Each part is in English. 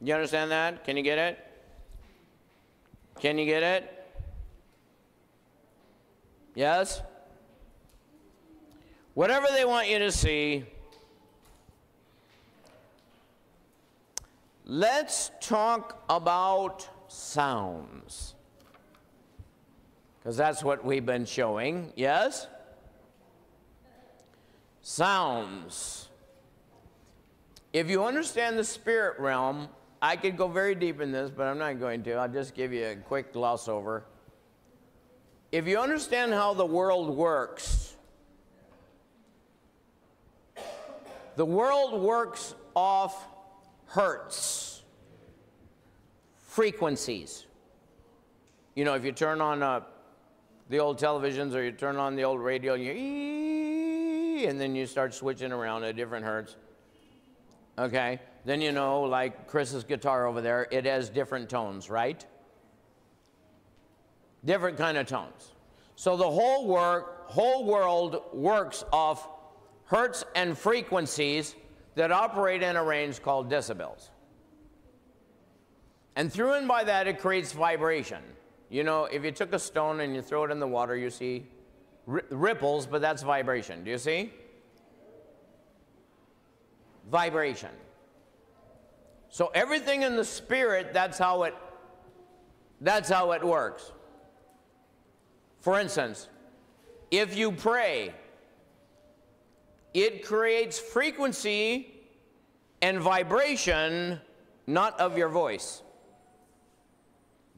You understand that? Can you get it? Can you get it? Yes? Whatever they want you to see. Let's talk about sounds. Because that's what we've been showing. Yes? Sounds. If you understand the spirit realm, I could go very deep in this, but I'm not going to. I'll just give you a quick gloss over. If you understand how the world works, the world works off hertz, frequencies. You know, if you turn on the old televisions or you turn on the old radio, and then you start switching around at different hertz. Okay, then you know, like Chris's guitar over there, it has different tones, right? Different kind of tones. So the whole world works off hertz and frequencies that operate in a range called decibels. And through and by that, it creates vibration. You know, if you took a stone and you throw it in the water, you see ripples, but that's vibration. Do you see? Vibration. So everything in the spirit, that's how it works. For instance, if you pray, it creates frequency and vibration, not of your voice,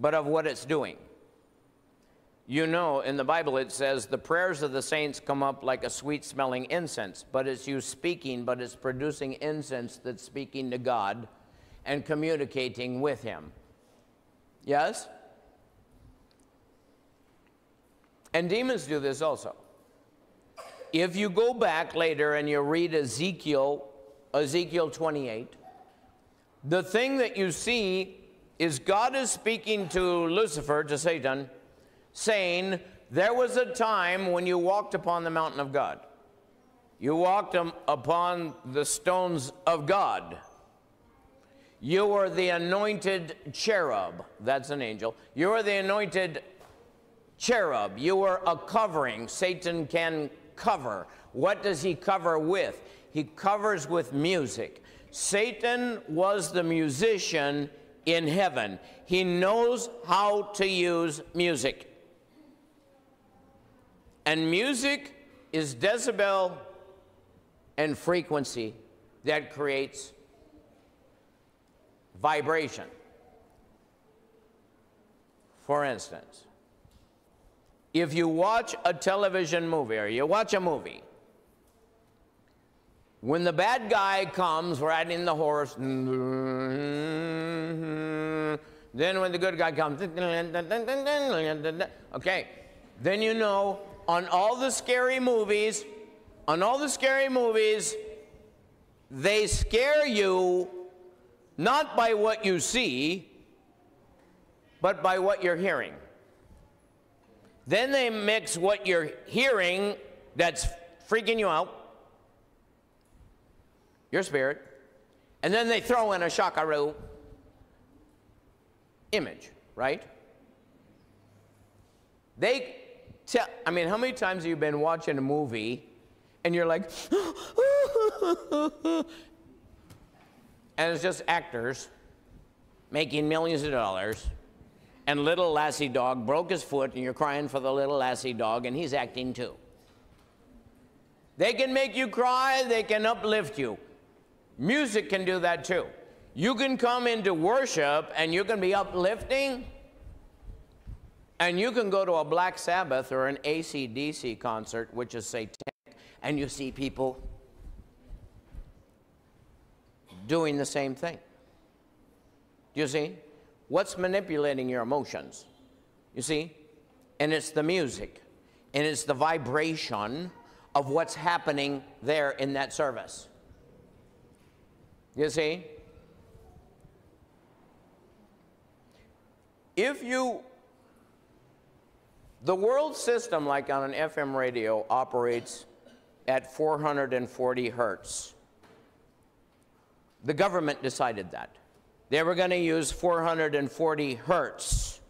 but of what it's doing. You know, in the Bible it says, the prayers of the saints come up like a sweet-smelling incense, but it's you speaking, but it's producing incense that's speaking to God and communicating with Him. Yes? And demons do this also. If you go back later and you read Ezekiel 28, the thing that you see is God is speaking to Lucifer, to Satan, saying, there was a time when you walked upon the mountain of God. You walked upon the stones of God. You were the anointed cherub. That's an angel. You were the anointed cherub. You were a covering. Satan can cover. What does he cover with? He covers with music. Satan was the musician in heaven. He knows how to use music. And music is decibel and frequency that creates vibration. For instance, if you watch a television movie or you watch a movie, when the bad guy comes riding the horse, then when the good guy comes, okay, then you know on all the scary movies, they scare you not by what you see, but by what you're hearing. Then they mix what you're hearing that's freaking you out, your spirit, and then they throw in a shakaru image, right? I mean, how many times have you been watching a movie and you're like, and it's just actors making millions of dollars, and little lassie dog broke his foot and you're crying for the little lassie dog and he's acting too. They can make you cry, they can uplift you. Music can do that too. You can come into worship and you can be uplifting, and you can go to a Black Sabbath or an AC/DC concert, which is satanic, and you see people doing the same thing. Do you see? What's manipulating your emotions? You see? And it's the music, and it's the vibration of what's happening there in that service. You see? The world system, like on an FM radio, operates at 440 hertz. The government decided that. they were going to use 440 hertz.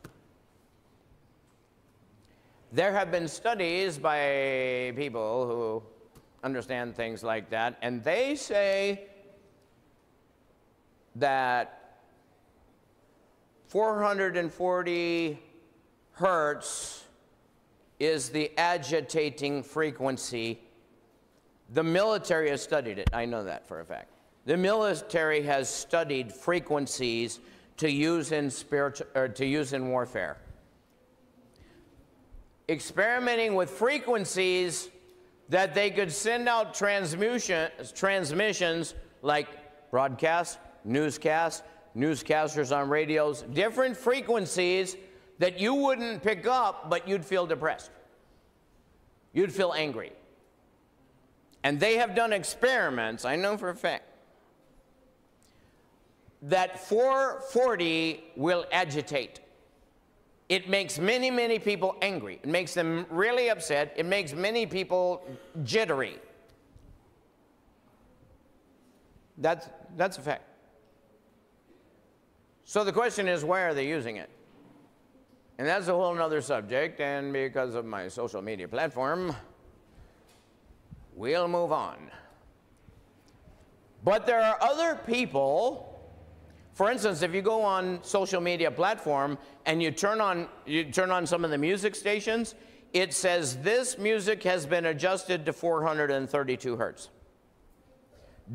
There have been studies by people who understand things like that, and they say that 440 hertz is the agitating frequency. The military has studied it. I know that for a fact. The military has studied frequencies to use in warfare. Experimenting with frequencies that they could send out transmissions like broadcasts, newscasts, newscasters on radios, different frequencies that you wouldn't pick up, but you'd feel depressed. You'd feel angry. And they have done experiments, I know for a fact, that 440 will agitate. It makes many, many people angry. It makes them really upset. It makes many people jittery. That's a fact. So the question is, why are they using it? And that's a whole other subject, and because of my social media platform, we'll move on. But there are other people. For instance, if you go on social media platform and you turn on some of the music stations, it says this music has been adjusted to 432 hertz.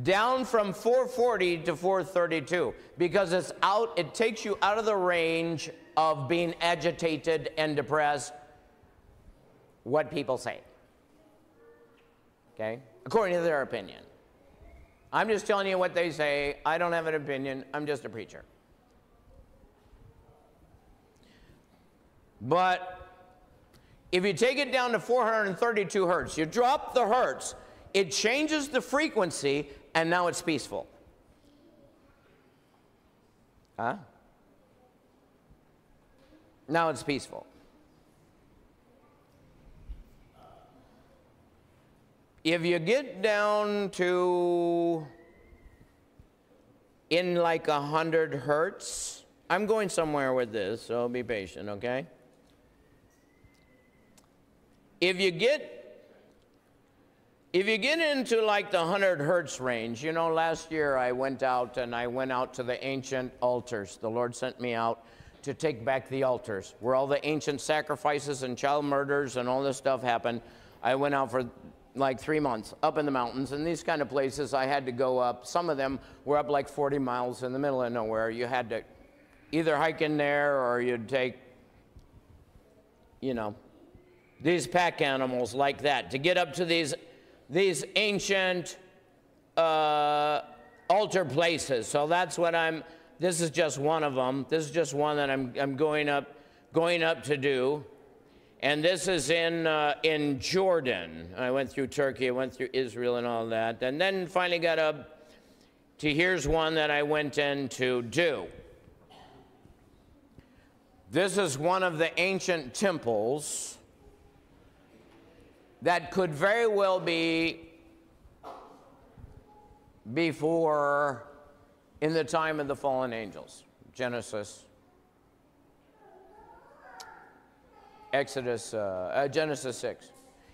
Down from 440 to 432, because it takes you out of the range of being agitated and depressed, what people say. Okay? According to their opinion. I'm just telling you what they say. I don't have an opinion. I'm just a preacher. But if you take it down to 432 hertz, you drop the hertz, it changes the frequency, and now it's peaceful. Huh? Now it's peaceful. If you get down to in like 100 hertz, I'm going somewhere with this, so be patient, okay? If you get into like the 100 hertz range, you know, last year I went out to the ancient altars. The Lord sent me out to take back the altars, where all the ancient sacrifices and child murders and all this stuff happened. I went out for like 3 months up in the mountains, and these kind of places I had to go up. Some of them were up like 40 miles in the middle of nowhere. You had to either hike in there or you'd take, you know, these pack animals like that to get up to these ancient altar places. So that's what this is just one of them. This is just one that I'm going up to do. And this is in Jordan. I went through Turkey, I went through Israel and all that. And then finally got up to here's one that I went in to do. This is one of the ancient temples that could very well be before, in the time of the fallen angels. Genesis 6.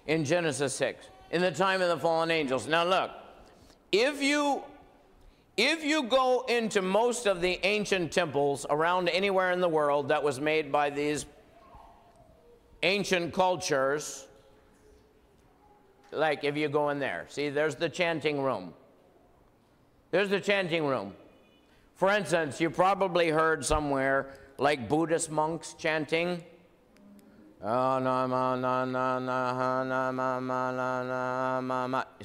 In Genesis 6, in the time of the fallen angels. Now look, if you go into most of the ancient temples around anywhere in the world that was made by these ancient cultures, like if you go in there, see, there's the chanting room. There's the chanting room. For instance, you probably heard somewhere like Buddhist monks chanting.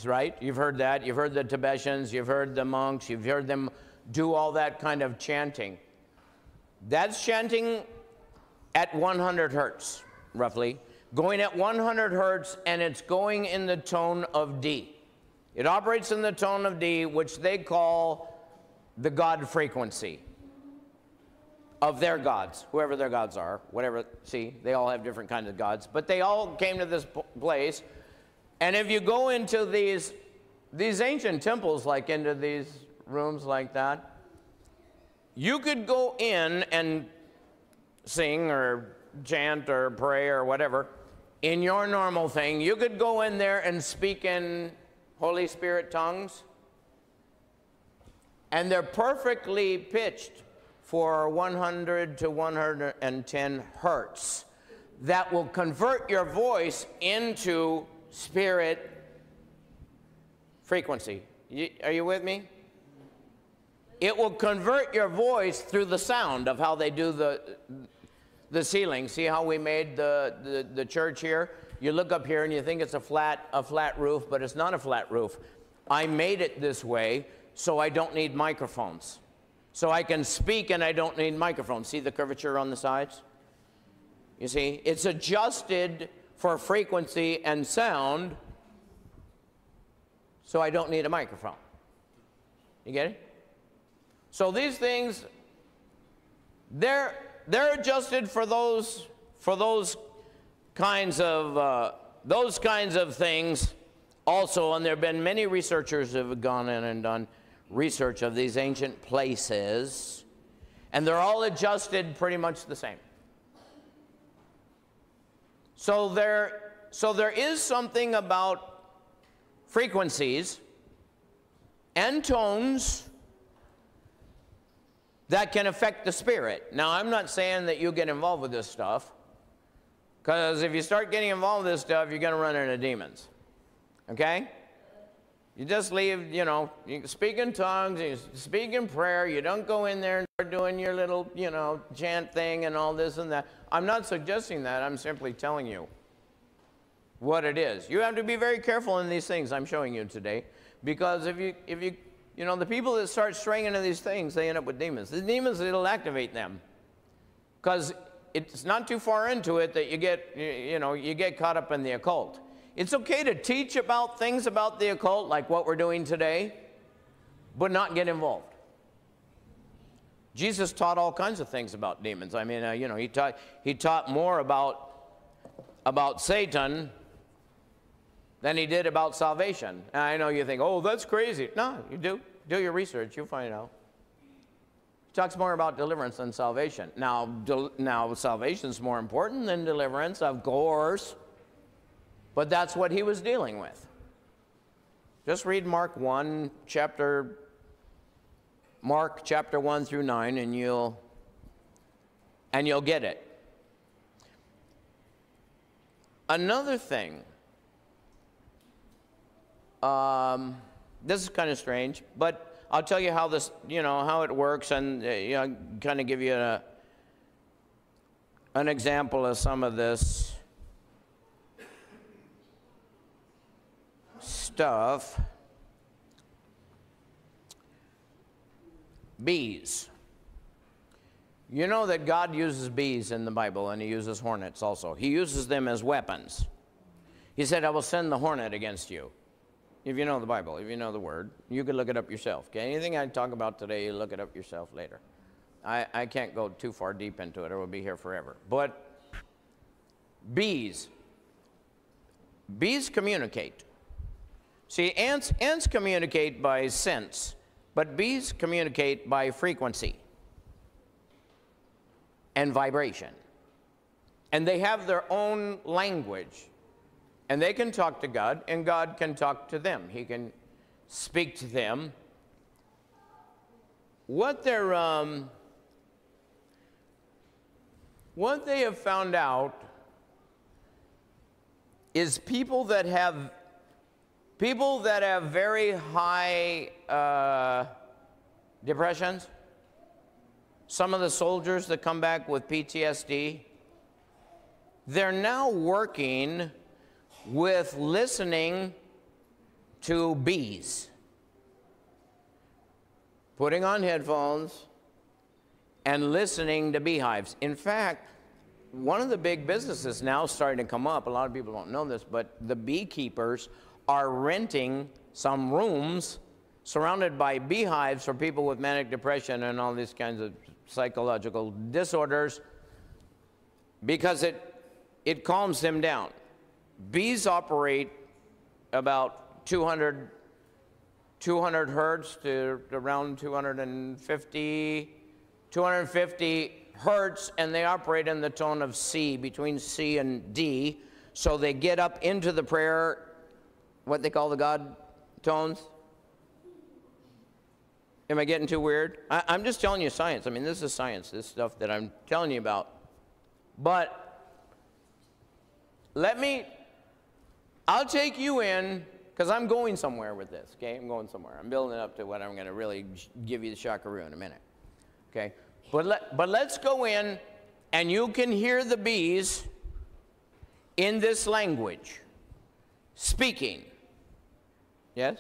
Right? You've heard that. You've heard the Tibetans. You've heard the monks. You've heard them do all that kind of chanting. That's chanting at 100 hertz, roughly. Going at 100 hertz, and it's going in the tone of D. It operates in the tone of D, which they call the God frequency of their gods, whoever their gods are, whatever. See, they all have different kinds of gods, but they all came to this place. And if you go into these ancient temples, like into these rooms like that, You could go in and sing or chant or pray or whatever in your normal thing. You could go in there and speak in Holy Spirit tongues, and they're perfectly pitched for 100 to 110 hertz. That will convert your voice into spirit frequency. Are you with me? It will convert your voice through the sound of how they do the ceiling. See how we made the church here? You look up here and you think it's a flat roof, but it's not a flat roof. I made it this way so I don't need microphones. So I can speak and I don't need microphones. See the curvature on the sides? You see, it's adjusted for frequency and sound, so I don't need a microphone. You get it? So these things, they're adjusted for those kinds of things also. And there have been many researchers who have gone in and done research of these ancient places, and they're all adjusted pretty much the same. So there is something about frequencies and tones that can affect the spirit. Now, I'm not saying that you get involved with this stuff, because if you start getting involved with this stuff, you're going to run into demons. Okay? You just leave, you know, you speak in tongues, you speak in prayer, you don't go in there and start doing your little, you know, chant thing and all this and that. I'm not suggesting that, I'm simply telling you what it is. You have to be very careful in these things I'm showing you today, because if you know, the people that start straying into these things, they end up with demons. The demons, it'll activate them, because it's not too far into it that you get caught up in the occult. It's okay to teach about things about the occult, like what we're doing today, but not get involved. Jesus taught all kinds of things about demons. I mean, you know, he taught more about Satan than he did about salvation. And I know you think, oh, that's crazy. No, you do your research, you'll find out. He talks more about deliverance than salvation. Now salvation's more important than deliverance, of course. But that's what he was dealing with. Just read Mark chapter 1 through 9, and you'll get it. Another thing, this is kind of strange, but I'll tell you how this, you know, how it works, and you know, kind of give you an example of some of this stuff. Bees. You know that God uses bees in the Bible, and he uses hornets also. He uses them as weapons. He said, I will send the hornet against you. If you know the Bible, if you know the word, you can look it up yourself. Okay? Anything I talk about today, you look it up yourself later. I can't go too far deep into it, or we'll be here forever. But bees communicate. See, ants communicate by sense, but bees communicate by frequency and vibration. And they have their own language. And they can talk to God, and God can talk to them. He can speak to them. What they have found out is people that have very high depressions, some of the soldiers that come back with PTSD, they're now working with listening to bees, putting on headphones and listening to beehives. In fact, one of the big businesses now starting to come up, a lot of people don't know this, but the beekeepers are renting some rooms surrounded by beehives for people with manic depression and all these kinds of psychological disorders, because it calms them down. Bees operate about 200 hertz to around 250 250 hertz, and they operate in the tone of C, between C and D. So they get up into the prayer, what they call the God tones. Am I getting too weird? I'm just telling you science. I mean, this is science, this stuff that I'm telling you about. But I'll take you in, because I'm going somewhere with this, okay? I'm going somewhere. I'm building it up to what I'm going to really give you the shockaroo in a minute, okay? But let's go in, and you can hear the bees in this language, speaking. Yes?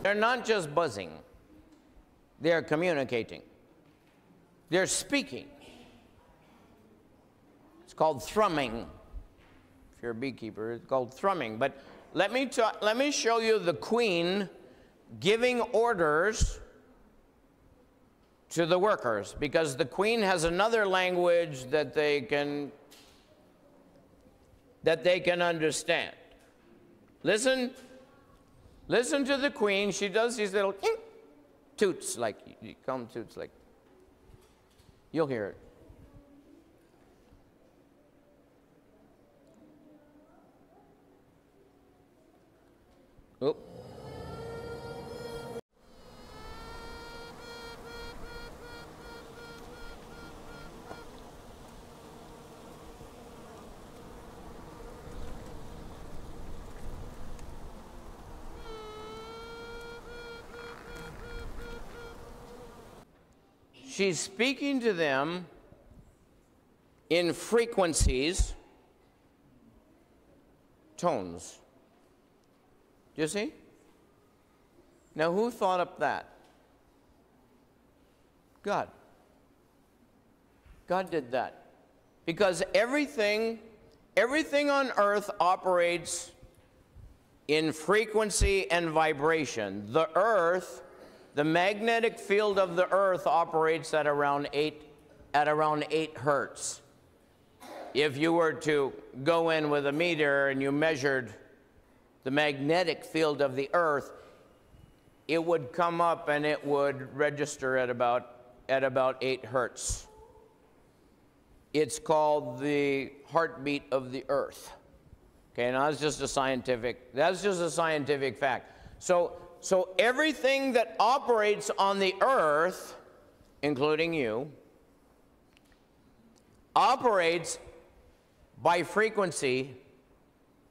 They're not just buzzing. They're communicating. They're speaking. It's called thrumming. If you're a beekeeper, it's called thrumming. But let me show you the queen giving orders to the workers, because the queen has another language that they can understand. Listen to the queen. She does these little toots, like you call them toots, like you'll hear it. Oh. She's speaking to them in frequencies, tones. Do you see? Now, who thought up that? God. God did that. Because everything on earth operates in frequency and vibration. The earth, the magnetic field of the earth operates at around 8 hertz. If you were to go in with a meter and you measured the magnetic field of the earth, it would come up and it would register at about 8 hertz. It's called the heartbeat of the earth. Okay, now that's just a scientific fact. So everything that operates on the earth, including you, operates by frequency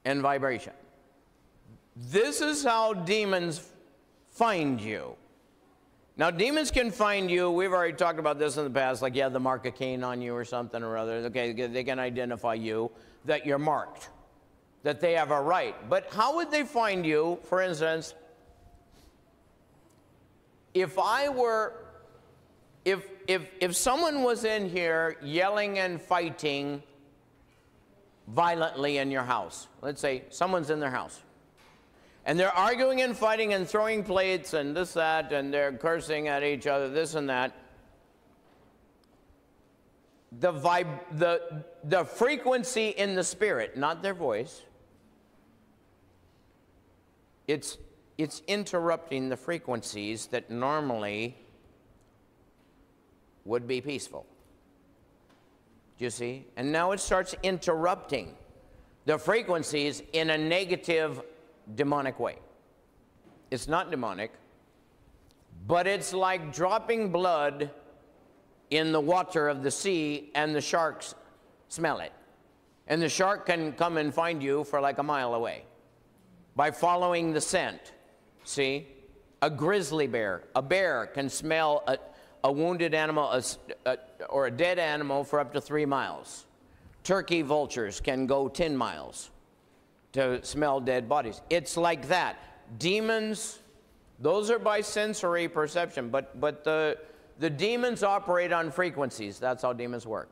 and vibration. This is how demons find you. Now, demons can find you. We've already talked about this in the past, like you have the mark of Cain on you or something or other. Okay, they can identify you, that you're marked, that they have a right. But how would they find you? For instance, if someone was in here yelling and fighting violently in your house, let's say someone's in their house, and they're arguing and fighting and throwing plates and this, that, and they're cursing at each other, this and that, the frequency in the spirit, not their voice, it's it's interrupting the frequencies that normally would be peaceful. Do you see? And now it starts interrupting the frequencies in a negative, demonic way. It's not demonic, but it's like dropping blood in the water of the sea, and the sharks smell it. And the shark can come and find you for like a mile away by following the scent. See? A grizzly bear, a bear can smell a wounded animal or a dead animal for up to 3 miles. Turkey vultures can go 10 miles to smell dead bodies. It's like that. Demons, those are by sensory perception, but the demons operate on frequencies. That's how demons work.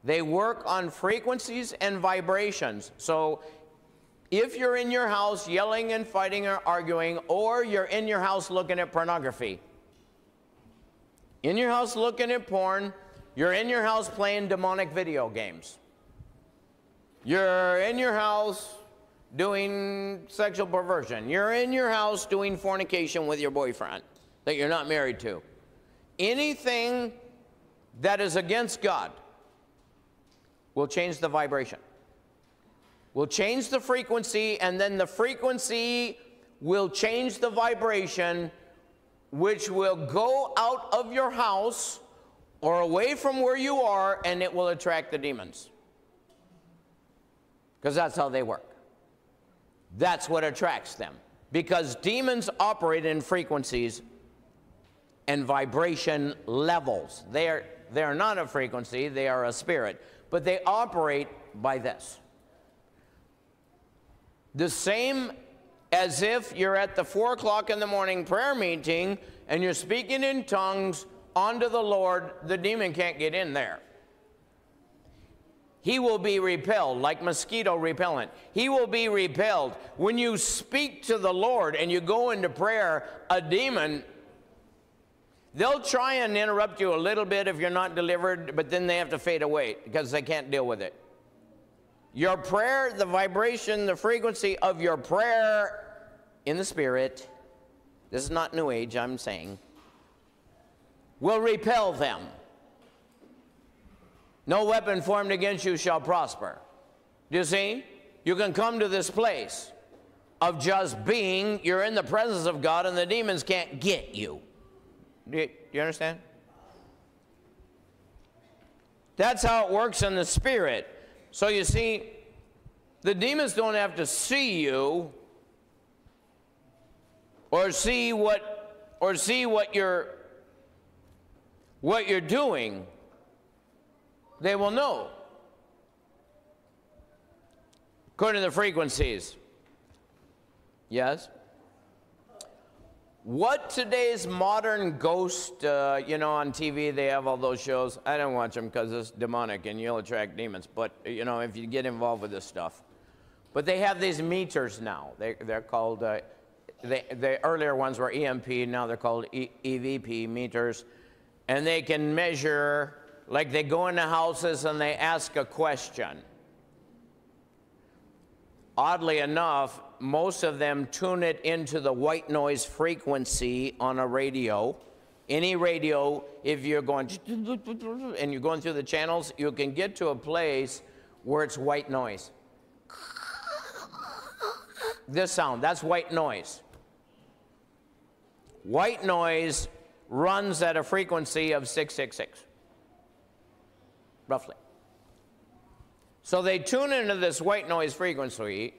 They work on frequencies and vibrations. So if you're in your house yelling and fighting or arguing, or you're in your house looking at pornography, in your house looking at porn, you're in your house playing demonic video games, you're in your house doing sexual perversion, you're in your house doing fornication with your boyfriend that you're not married to, anything that is against God will change the vibration, will change the frequency, and then the frequency will change the vibration, which will go out of your house or away from where you are, and it will attract the demons. Because that's how they work. That's what attracts them. Because demons operate in frequencies and vibration levels. They are not a frequency, they are a spirit. But they operate by this. The same as if you're at the 4 o'clock in the morning prayer meeting and you're speaking in tongues unto the Lord, the demon can't get in there. He will be repelled, like mosquito repellent. He will be repelled. When you speak to the Lord and you go into prayer, a demon, they'll try and interrupt you a little bit if you're not delivered, but then they have to fade away because they can't deal with it. Your prayer, the vibration, the frequency of your prayer in the Spirit, this is not New Age, I'm saying, will repel them. No weapon formed against you shall prosper. Do you see? You can come to this place of just being, you're in the presence of God, and the demons can't get you. Do you understand? That's how it works in the Spirit. So you see, the demons don't have to see you or see what you're doing. They will know according to the frequencies. Yes? What today's modern ghost, you know, on TV, they have all those shows. I don't watch them because it's demonic and you'll attract demons. But, you know, if you get involved with this stuff. But they have these meters now. They're called, the earlier ones were EMP, now they're called EVP meters. And they can measure, like they go into houses and they ask a question. Oddly enough, most of them tune it into the white noise frequency on a radio. Any radio, if you're going and you're going through the channels, you can get to a place where it's white noise. This sound, that's white noise. White noise runs at a frequency of 666, roughly. So they tune into this white noise frequency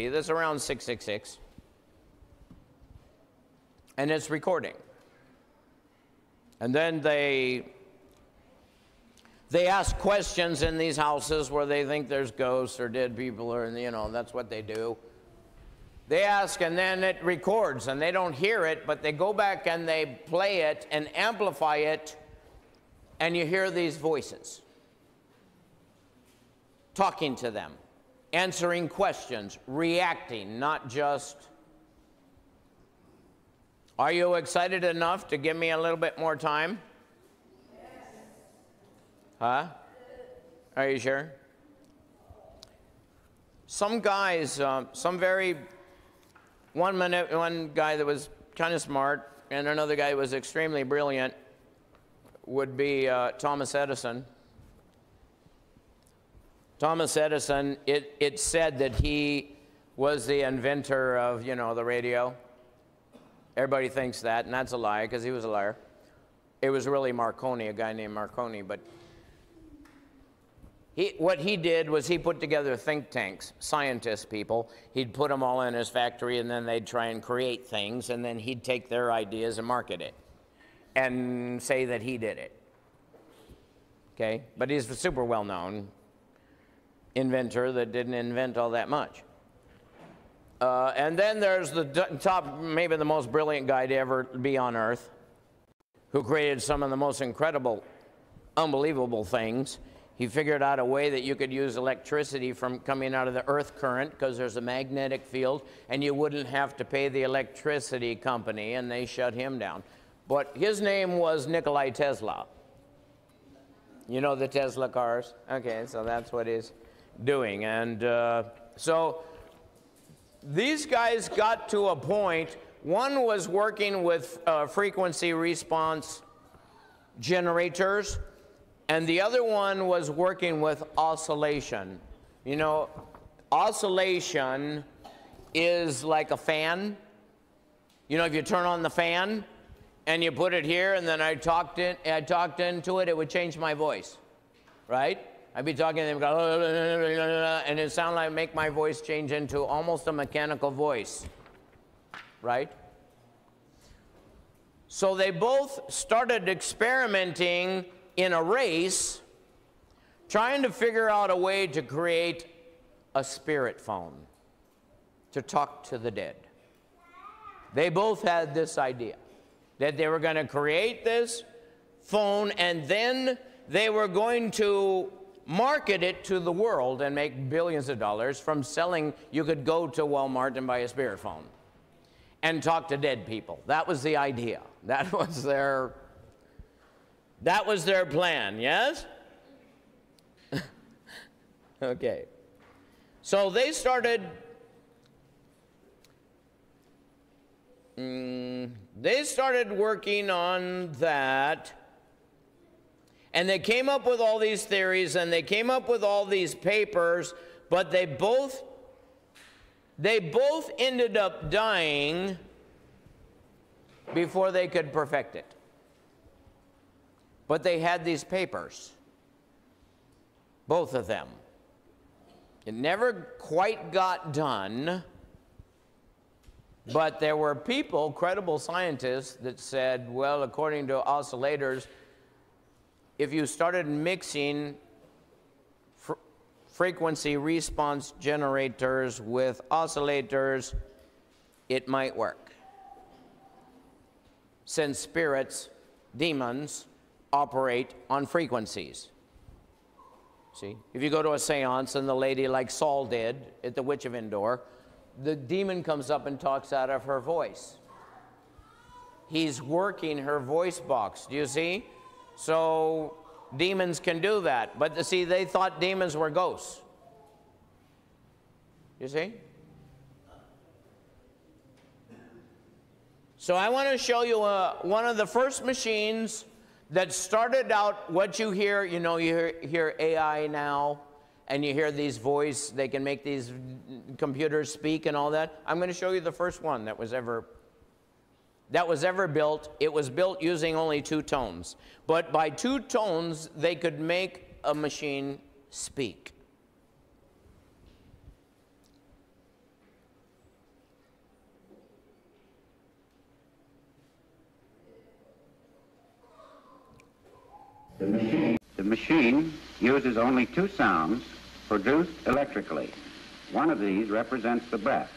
that's around 666, and it's recording. And then they ask questions in these houses where they think there's ghosts or dead people, or, you know, that's what they do. They ask, and then it records, and they don't hear it, but they go back and they play it and amplify it, and you hear these voices talking to them, answering questions, reacting, not just, are you excited enough to give me a little bit more time? Yes. Huh? Are you sure? Some guys, some very one guy that was kind of smart and another guy who was extremely brilliant would be Thomas Edison. Thomas Edison, it said that he was the inventor of, you know, the radio. Everybody thinks that, and that's a lie, because he was a liar. It was really Marconi, a guy named Marconi, but what he did was he put together think tanks, scientist people. He'd put them all in his factory, and then they'd try and create things, and then he'd take their ideas and market it and say that he did it. Okay? But he's a super well-known inventor that didn't invent all that much. And then there's the top, maybe the most brilliant guy to ever be on earth, who created some of the most incredible, unbelievable things. He figured out a way that you could use electricity from coming out of the earth current, because there's a magnetic field, and you wouldn't have to pay the electricity company, and they shut him down. But his name was Nikola Tesla. You know the Tesla cars? Okay, so that's what he's doing. And so these guys got to a point. One was working with frequency response generators, and the other one was working with oscillation. You know, oscillation is like a fan. You know, if you turn on the fan and you put it here, and then I talked into it, it would change my voice, right? I'd be talking to them, and it sounded like make my voice change into almost a mechanical voice, right? So they both started experimenting in a race, trying to figure out a way to create a spirit phone to talk to the dead. They both had this idea that they were going to create this phone, and then they were going to market it to the world and make billions of dollars from selling. You could go to Walmart and buy a spirit phone and talk to dead people. That was the idea. That was their plan, yes? Okay. So they started working on that, and they came up with all these theories, and they came up with all these papers, but they both ended up dying before they could perfect it. But they had these papers, both of them. It never quite got done, but there were people, credible scientists, that said, well, according to oscillators, if you started mixing frequency response generators with oscillators, it might work. Since spirits, demons, operate on frequencies. See, if you go to a seance and the lady like Saul did at the Witch of Endor, the demon comes up and talks out of her voice. He's working her voice box. Do you see? So demons can do that. But see, they thought demons were ghosts. You see? So I want to show you one of the first machines that started out what you hear. You know, you hear AI now, and you hear these voice, they can make these computers speak and all that. I'm going to show you the first one that was ever built. It was built using only 2 tones. But by 2 tones, they could make a machine speak. The machine uses only 2 sounds produced electrically. One of these represents the breath.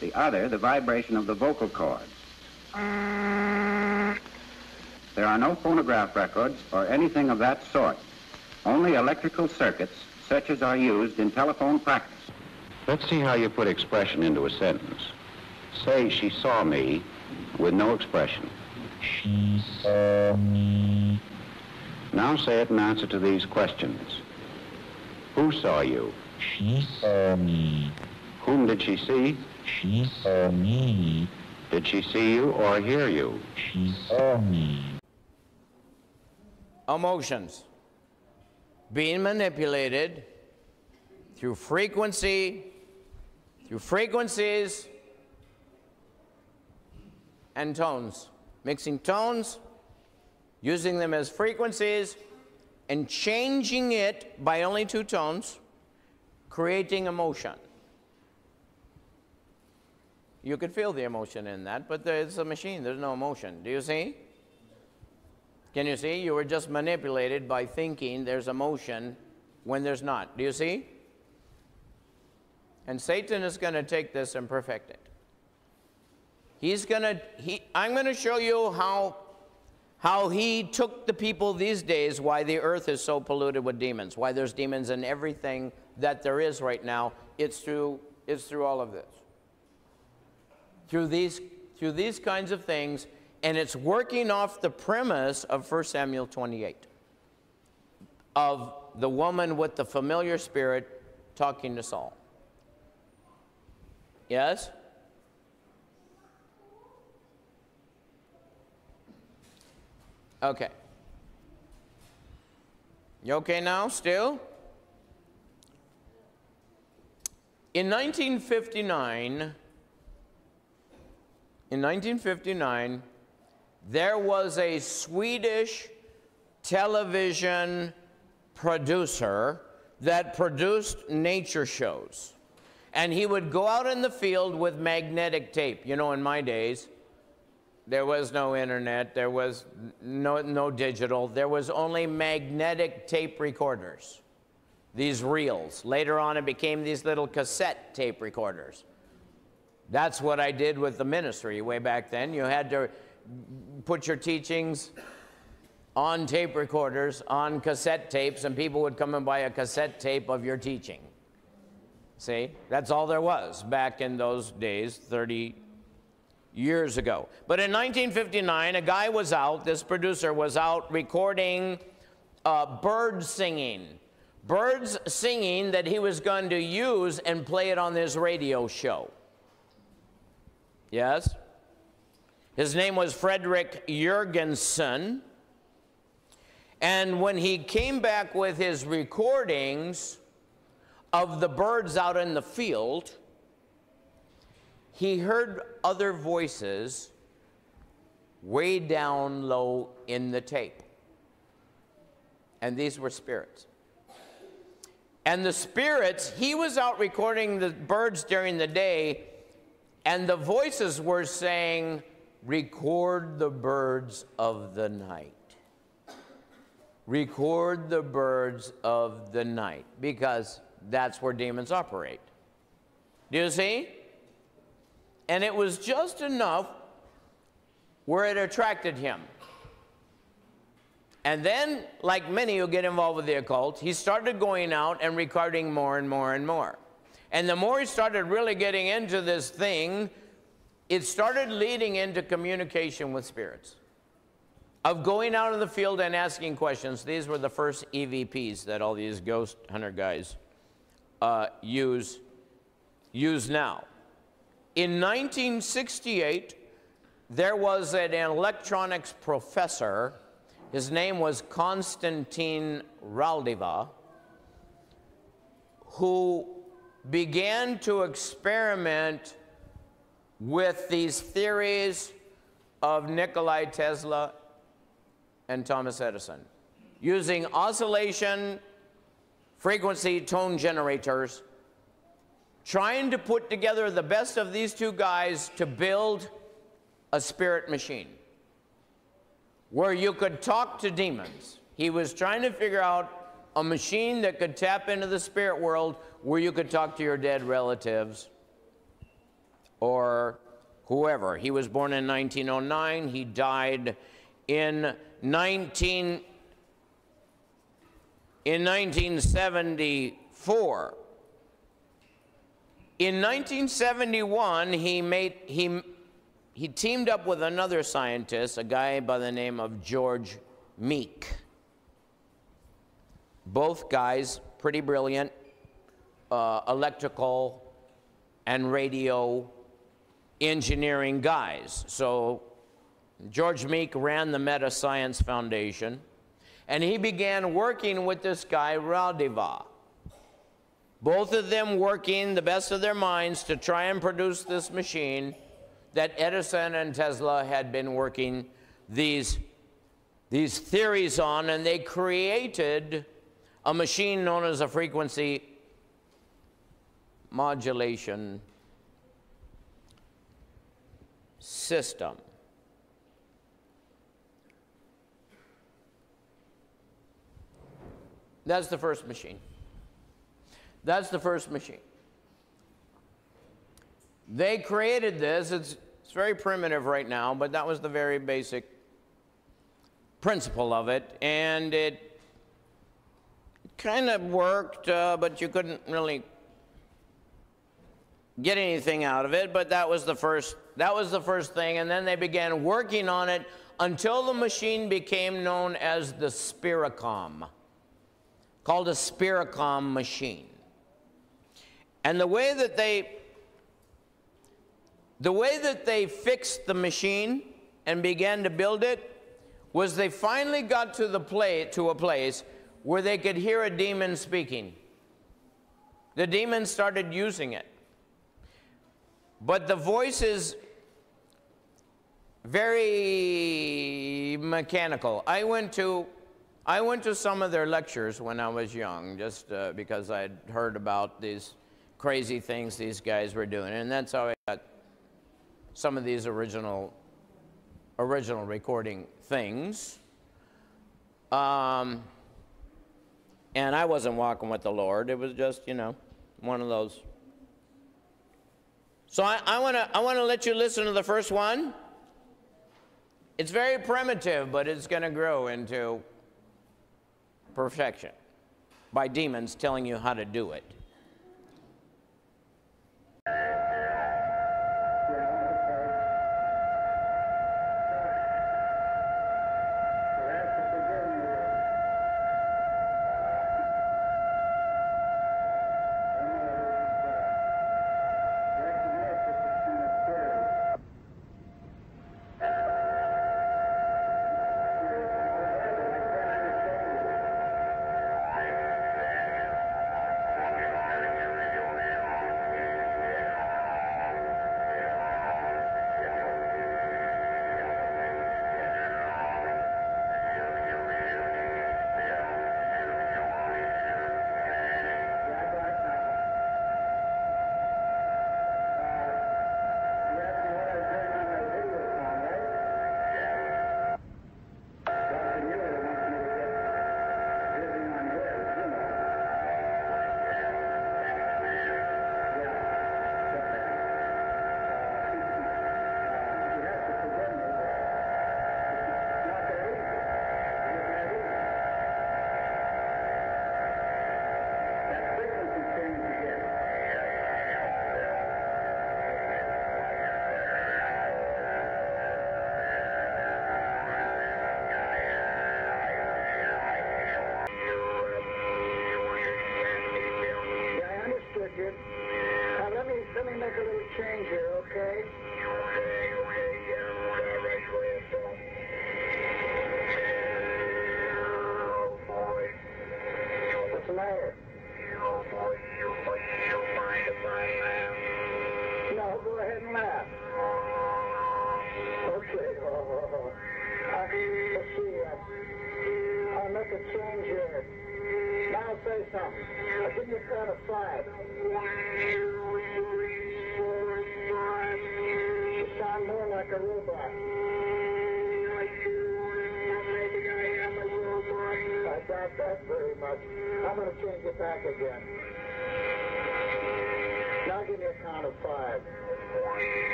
The other, the vibration of the vocal cords. There are no phonograph records or anything of that sort. Only electrical circuits such as are used in telephone practice. Let's see how you put expression into a sentence. Say, she saw me, with no expression. She saw me. Now say it in answer to these questions. Who saw you? She saw me. Whom did she see? She saw me. Did she see you or hear you? She saw me. Emotions. Being manipulated through frequencies, and tones. Mixing tones, using them as frequencies, and changing it by only 2 tones, creating emotion. You could feel the emotion in that, but it's a machine. There's no emotion. Do you see? Can you see? You were just manipulated by thinking there's emotion when there's not. Do you see? And Satan is going to take this and perfect it. I'm going to show you how he took the people these days, why the earth is so polluted with demons, why there's demons in everything that there is right now. It's through all of this. Through these kinds of things, and it's working off the premise of 1 Samuel 28, of the woman with the familiar spirit talking to Saul. Yes? Okay. You okay now, still? In 1959, there was a Swedish television producer that produced nature shows. And he would go out in the field with magnetic tape. You know, in my days, there was no internet, there was no digital, there was only magnetic tape recorders, these reels. Later on, it became these little cassette tape recorders. That's what I did with the ministry way back then. You had to put your teachings on tape recorders, on cassette tapes, and people would come and buy a cassette tape of your teaching. See, that's all there was back in those days, 30 years ago. But in 1959, a guy was out, this producer was out recording birds singing that he was going to use and play it on this radio show. Yes? His name was Frederick Jurgensen. And when he came back with his recordings of the birds out in the field, he heard other voices way down low in the tape. And these were spirits. And the spirits, he was out recording the birds during the day, and the voices were saying, record the birds of the night. Record the birds of the night, because that's where demons operate. Do you see? And it was just enough where it attracted him. And then, like many who get involved with the occult, he started going out and recording more and more and more. And the more he started really getting into this thing, it started leading into communication with spirits, of going out in the field and asking questions. These were the first EVPs that all these ghost hunter guys use now. In 1968, there was an electronics professor. His name was Konstantin Raldiva, who began to experiment with these theories of Nikola Tesla and Thomas Edison, using oscillation, frequency, tone generators, trying to put together the best of these two guys to build a spirit machine where you could talk to demons. He was trying to figure out a machine that could tap into the spirit world where you could talk to your dead relatives or whoever. He was born in 1909. He died in 1974. In 1971, he teamed up with another scientist, a guy by the name of George Meek. Both guys, pretty brilliant, electrical and radio engineering guys. So George Meek ran the Meta Science Foundation, and he began working with this guy, Radiva. Both of them working the best of their minds to try and produce this machine that Edison and Tesla had been working these theories on, and they created a machine known as a frequency modulation system. That's the first machine. That's the first machine. They created this. It's very primitive right now, but that was the very basic principle of it. And it kind of worked, but you couldn't really get anything out of it. But that was the first thing. And then they began working on it until the machine became known as the Spiricom, called a Spiricom machine. And the way that they fixed the machine and began to build it was they finally got to a place where they could hear a demon speaking. The demon started using it. But the voice is very mechanical. I went to some of their lectures when I was young, just because I'd heard about these crazy things these guys were doing, and that's how I got some of these original recording things. And I wasn't walking with the Lord. It was just, you know, one of those. So I want to let you listen to the first one. It's very primitive, but it's going to grow into perfection by demons telling you how to do it.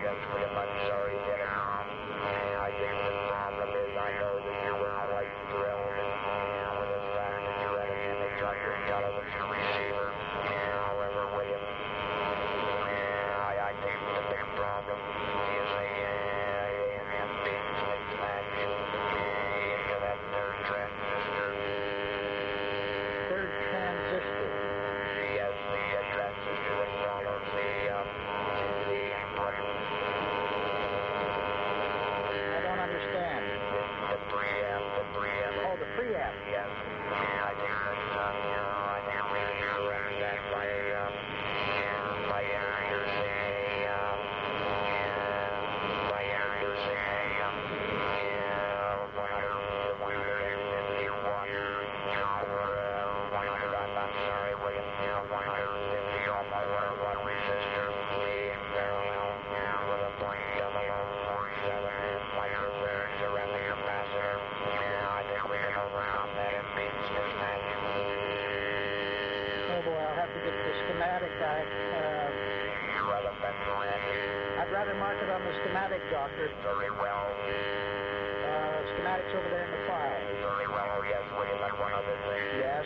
yes, William, I'm sorry that I think the problem is I know that you were quite thrilled with the fact that you had a image on your television receiver. However, William, I think the big problem is the big mismatch into that third transistor. Third transistor? Yes, the transistor that follows the input. I don't understand. The preamp. Oh, the preamp. Yes. I think that, I think we should run that by I'd rather mark it on the schematic, Doctor. Very well. Schematic's over there in the file. Very well. Oh, yes, William, that's one other thing. Yes.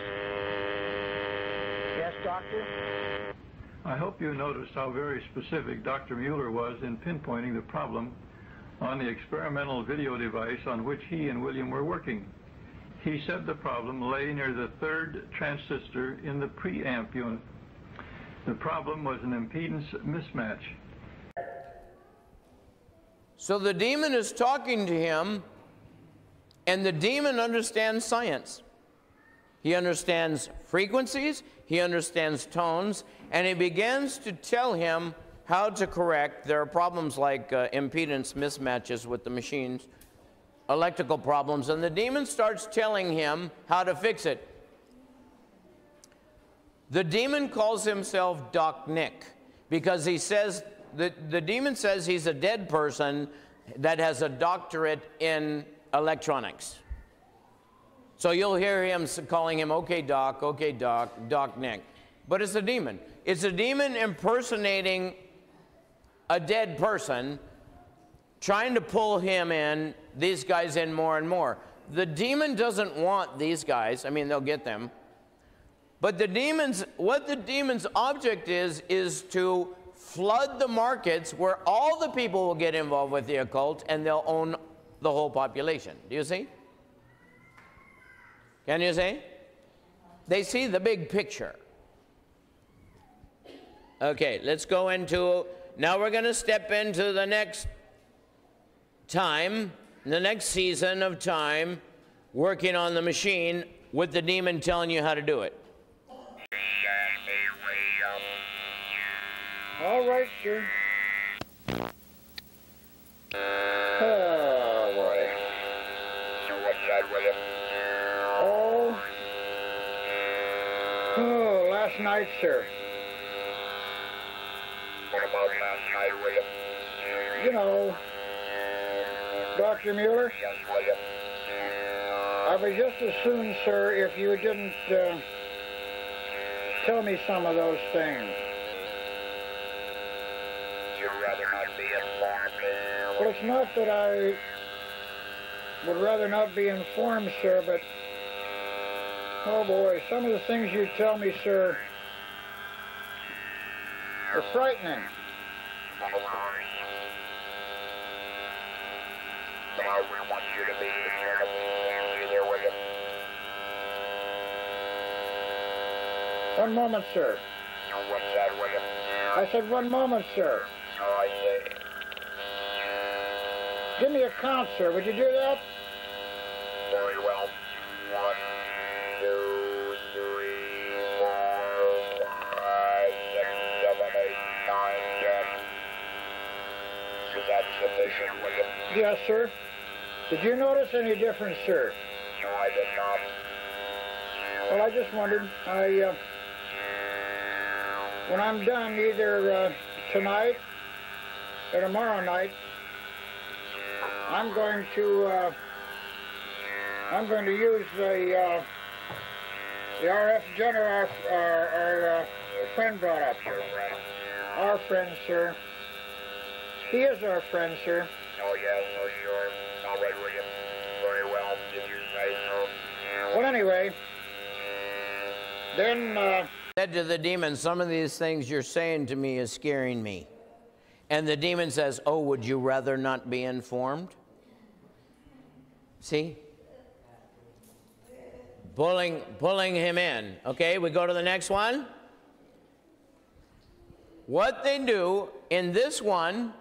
Yes, Doctor? I hope you noticed how very specific Dr. Mueller was in pinpointing the problem on the experimental video device on which he and William were working. He said the problem lay near the third transistor in the preamp unit. The problem was an impedance mismatch. So the demon is talking to him, and the demon understands science. He understands frequencies, he understands tones, and he begins to tell him how to correct. There are problems like impedance mismatches with the machines, electrical problems, and the demon starts telling him how to fix it. The demon calls himself Doc Nick because he says that the demon says he's a dead person that has a doctorate in electronics. So you'll hear him calling him, okay, Doc, Doc Nick. But it's a demon. It's a demon impersonating a dead person, trying to pull him in, these guys in more and more. The demon doesn't want these guys. I mean, they'll get them. But the demons, what the demon's object is to flood the markets where all the people will get involved with the occult and they'll own the whole population. Do you see? Can you see? They see the big picture. Okay, let's go into, now we're going to step into the next time, the next season of time, working on the machine with the demon telling you how to do it. All right, sir. Oh, boy. What's that, William? Oh, last night, sir. What about last night, William? You know, Dr. Mueller, Yes, William. I would just as soon, sir, if you didn't tell me some of those things. You'd rather not be informed. Well, it's not that I would rather not be informed, sir, but, oh boy, some of the things you tell me, sir, are frightening. Now we want you to be here, William. One moment, sir. What's that, William? I said 1 moment, sir. Oh, I see. Give me a count, sir. Would you do that? Very well. 1, 2, 3, 4, 5, 6, 7, 8, 9, 10. Is that sufficient, William? Yes, sir. Did you notice any difference, sir? No, I did not. Well, I just wondered. When I'm done, either tonight or tomorrow night, I'm going to use the RF generator our friend brought up. Your friend. Our friend, sir. He is our friend, sir. Oh, yes, for sure. All right, William. Very well, if you say so. Well, anyway, then Said to the demon, some of these things you're saying to me is scaring me. And the demon says, oh, would you rather not be informed? See? Pulling him in. Okay, we go to the next one. What they do in this one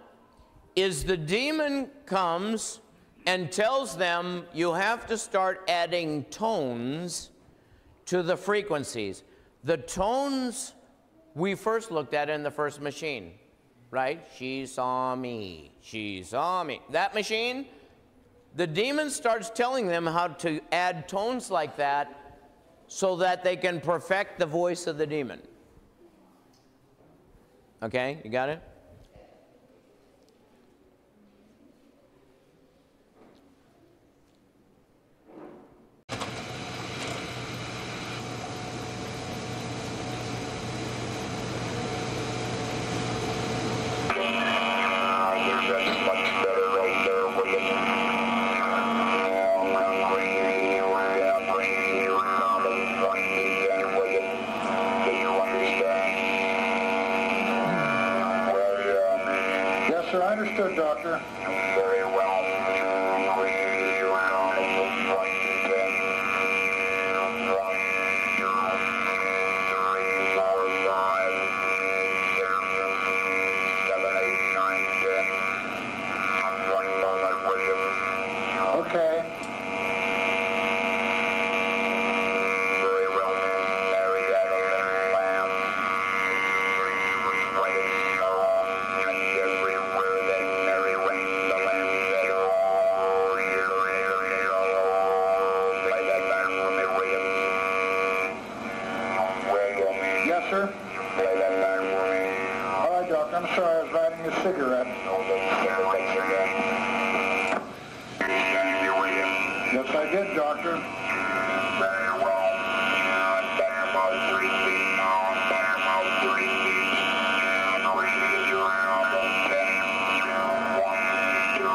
is the demon comes and tells them you have to start adding tones to the frequencies. The tones we first looked at in the first machine, right? She saw me, she saw me. That machine, the demon starts telling them how to add tones like that so that they can perfect the voice of the demon. Okay, you got it? Sir, I understood, Doctor. Very well. Okay. Very well. Mary had a little lamb. And everywhere that Mary went, the lamb said, oh, play that back for me, William. William. Yes, sir. Play that back for me. All right, Doctor. I'm sorry, I was lighting a cigarette. Yes, I did, Doctor. Very well. Back about 3 feet now. Back about 3 feet. And raise your arm up 10. 1, 2,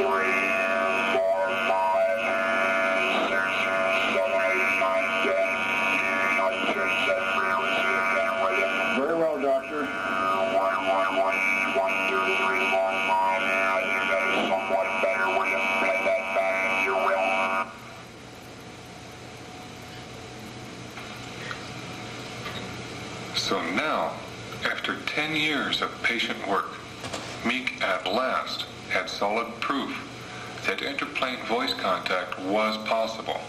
3, 4, 5, 6, 7, 8, 9, 10. Now just that frequency again, will you? Very well, Doctor. 1, 1, 1, 1, 2, 3, 4, 5. I think that is somewhat better. Will you play that back if you will? So now, after 10 years of patient work, Meek at last had solid proof that interplane voice contact was possible.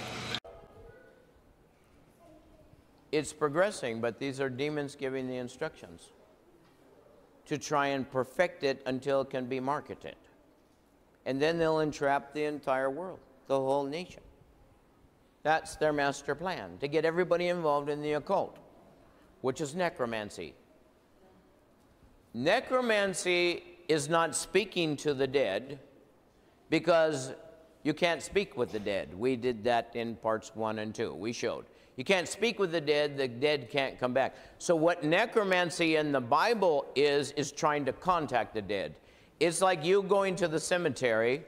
It's progressing, but these are demons giving the instructions to try and perfect it until it can be marketed. And then they'll entrap the entire world, the whole nation. That's their master plan, to get everybody involved in the occult, which is necromancy. Necromancy is not speaking to the dead, because you can't speak with the dead. We did that in parts 1 and 2. We showed. You can't speak with the dead can't come back. So what necromancy in the Bible is trying to contact the dead. It's like you going to the cemetery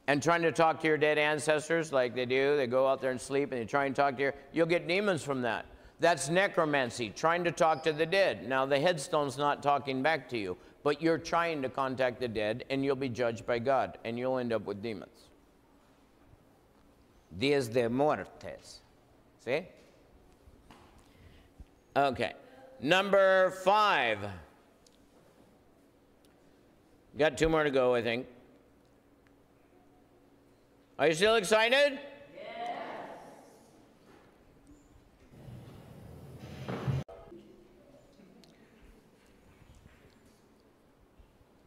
and trying to talk to your dead ancestors like they do. They go out there and sleep and they try and talk to you'll get demons from that. That's necromancy, trying to talk to the dead. Now, the headstone's not talking back to you, but you're trying to contact the dead, and you'll be judged by God, and you'll end up with demons. Dies de muertes. See? Okay. Number 5. Got 2 more to go, I think. Are you still excited?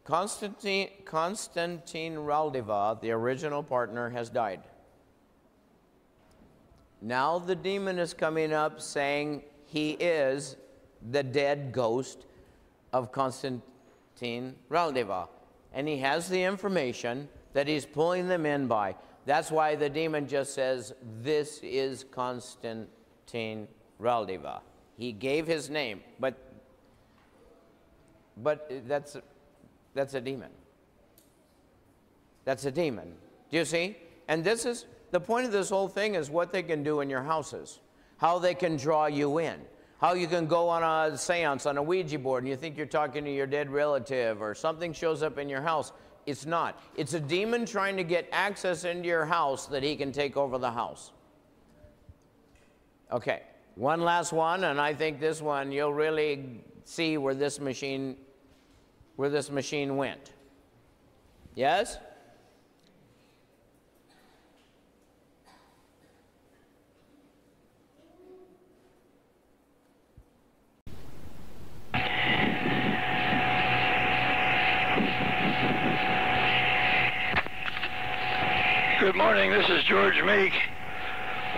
Constantine Raldeva, the original partner, has died. Now the demon is coming up saying he is the dead ghost of Constantine Raldeva. And he has the information that he's pulling them in by. That's why the demon just says, this is Constantine Raldeva. He gave his name, but that's That's a demon. That's a demon. Do you see? And this is, the point of this whole thing is what they can do in your houses. How they can draw you in. How you can go on a seance, on a Ouija board, and you think you're talking to your dead relative, or something shows up in your house. It's not. It's a demon trying to get access into your house that he can take over the house. Okay, one last one, and I think this one you'll really see where this machine went. Yes? Good morning, this is George Meek.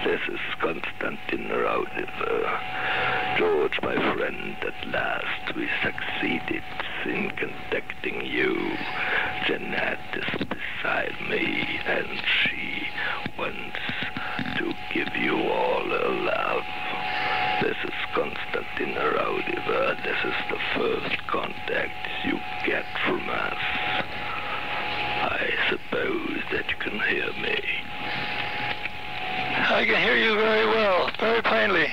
This is Konstantin Raudiver. George, my friend, at last we succeeded in contacting you. Jeanette is beside me, and she wants to give you all her love. This is Konstantin Raudiver. This is the first contact you get from us. I suppose that you can hear me. I can hear you very well, very plainly.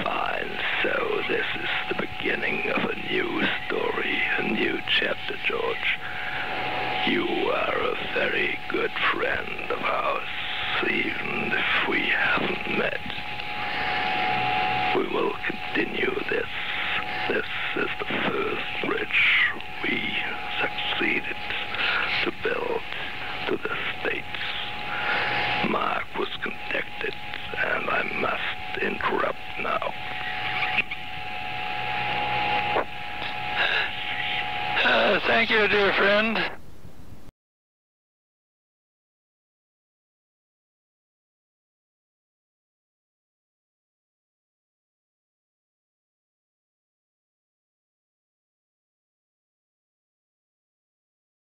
Fine, so this is the beginning of a new story, a new chapter, George. You are a very good friend of ours, even if we haven't met. We will continue this. This is the first bridge we succeeded to build to the States. Mark was contacted, and I must interrupt now. Thank you, dear friend.